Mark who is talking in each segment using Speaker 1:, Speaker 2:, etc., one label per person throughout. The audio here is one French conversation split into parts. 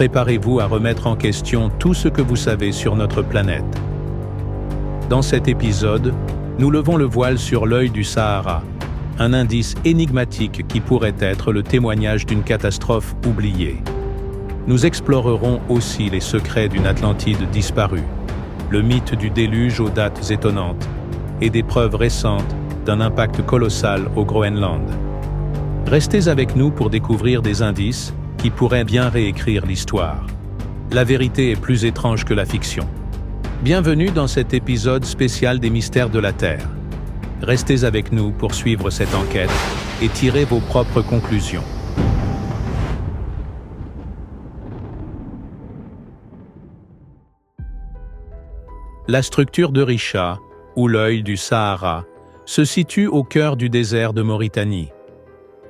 Speaker 1: Préparez-vous à remettre en question tout ce que vous savez sur notre planète. Dans cet épisode, nous levons le voile sur l'œil du Sahara, un indice énigmatique qui pourrait être le témoignage d'une catastrophe oubliée. Nous explorerons aussi les secrets d'une Atlantide disparue, le mythe du déluge aux dates étonnantes et des preuves récentes d'un impact colossal au Groenland. Restez avec nous pour découvrir des indices qui pourraient bien réécrire l'histoire. La vérité est plus étrange que la fiction. Bienvenue dans cet épisode spécial des Mystères de la Terre. Restez avec nous pour suivre cette enquête et tirer vos propres conclusions. La structure de Risha, ou l'œil du Sahara, se situe au cœur du désert de Mauritanie.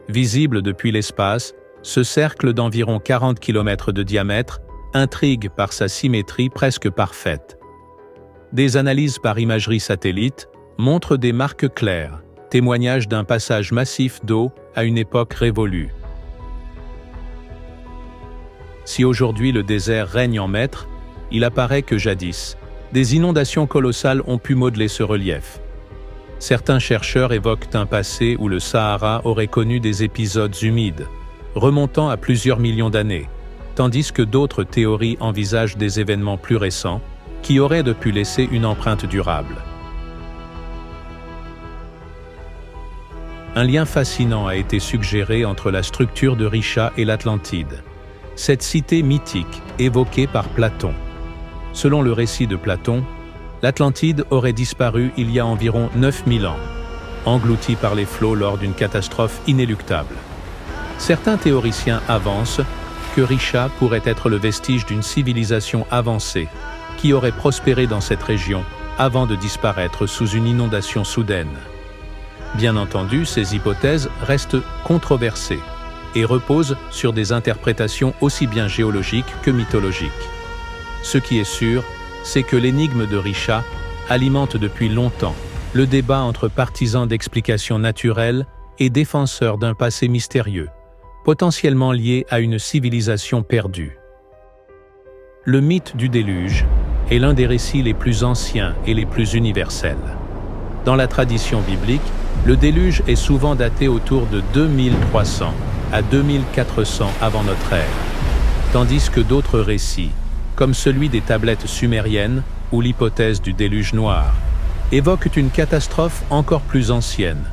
Speaker 1: Visible depuis l'espace, ce cercle d'environ 40 km de diamètre intrigue par sa symétrie presque parfaite. Des analyses par imagerie satellite montrent des marques claires, témoignage d'un passage massif d'eau à une époque révolue. Si aujourd'hui le désert règne en maître, il apparaît que jadis, des inondations colossales ont pu modeler ce relief. Certains chercheurs évoquent un passé où le Sahara aurait connu des épisodes humides, remontant à plusieurs millions d'années, tandis que d'autres théories envisagent des événements plus récents qui auraient pu laisser une empreinte durable. Un lien fascinant a été suggéré entre la structure de Risha et l'Atlantide, cette cité mythique évoquée par Platon. Selon le récit de Platon, l'Atlantide aurait disparu il y a environ 9000 ans, engloutie par les flots lors d'une catastrophe inéluctable. Certains théoriciens avancent que Risha pourrait être le vestige d'une civilisation avancée qui aurait prospéré dans cette région avant de disparaître sous une inondation soudaine. Bien entendu, ces hypothèses restent controversées et reposent sur des interprétations aussi bien géologiques que mythologiques. Ce qui est sûr, c'est que l'énigme de Risha alimente depuis longtemps le débat entre partisans d'explications naturelles et défenseurs d'un passé mystérieux, potentiellement lié à une civilisation perdue. Le mythe du déluge est l'un des récits les plus anciens et les plus universels. Dans la tradition biblique, le déluge est souvent daté autour de 2300 à 2400 avant notre ère, tandis que d'autres récits, comme celui des tablettes sumériennes ou l'hypothèse du déluge noir, évoquent une catastrophe encore plus ancienne,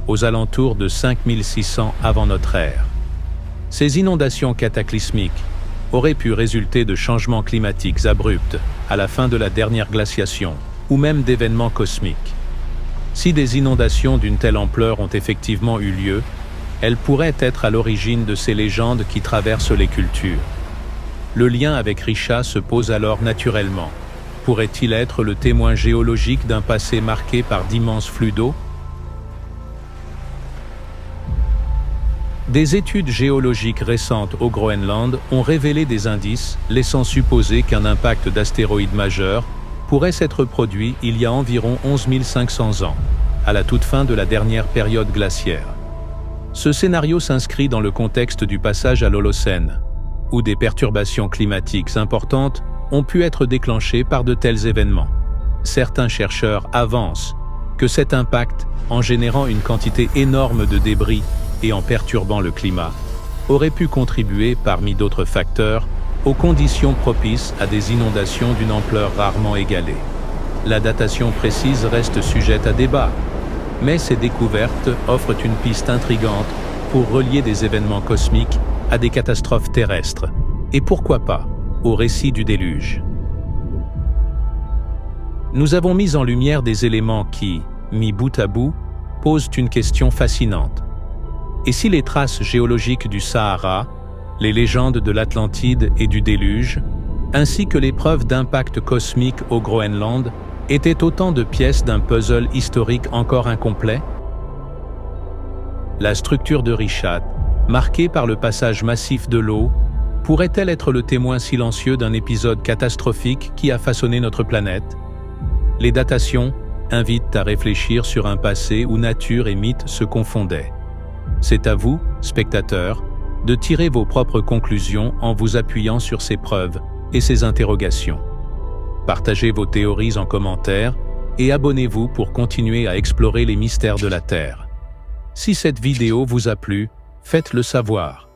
Speaker 1: aux alentours de 5600 avant notre ère. Ces inondations cataclysmiques auraient pu résulter de changements climatiques abrupts à la fin de la dernière glaciation, ou même d'événements cosmiques. Si des inondations d'une telle ampleur ont effectivement eu lieu, elles pourraient être à l'origine de ces légendes qui traversent les cultures. Le lien avec Risha se pose alors naturellement. Pourrait-il être le témoin géologique d'un passé marqué par d'immenses flux d'eau? Des études géologiques récentes au Groenland ont révélé des indices laissant supposer qu'un impact d'astéroïde majeur pourrait s'être produit il y a environ 11 500 ans, à la toute fin de la dernière période glaciaire. Ce scénario s'inscrit dans le contexte du passage à l'Holocène, où des perturbations climatiques importantes ont pu être déclenchées par de tels événements. Certains chercheurs avancent que cet impact, en générant une quantité énorme de débris et en perturbant le climat, aurait pu contribuer, parmi d'autres facteurs, aux conditions propices à des inondations d'une ampleur rarement égalée. La datation précise reste sujette à débat, mais ces découvertes offrent une piste intrigante pour relier des événements cosmiques à des catastrophes terrestres, et pourquoi pas, au récit du déluge. Nous avons mis en lumière des éléments qui, mis bout à bout, posent une question fascinante. Et si les traces géologiques du Sahara, les légendes de l'Atlantide et du déluge, ainsi que les preuves d'impact cosmique au Groenland, étaient autant de pièces d'un puzzle historique encore incomplet? La structure de Risha, marquée par le passage massif de l'eau, pourrait-elle être le témoin silencieux d'un épisode catastrophique qui a façonné notre planète? Les datations invitent à réfléchir sur un passé où nature et mythe se confondaient. C'est à vous, spectateurs, de tirer vos propres conclusions en vous appuyant sur ces preuves et ces interrogations. Partagez vos théories en commentaire et abonnez-vous pour continuer à explorer les mystères de la Terre. Si cette vidéo vous a plu, faites-le savoir.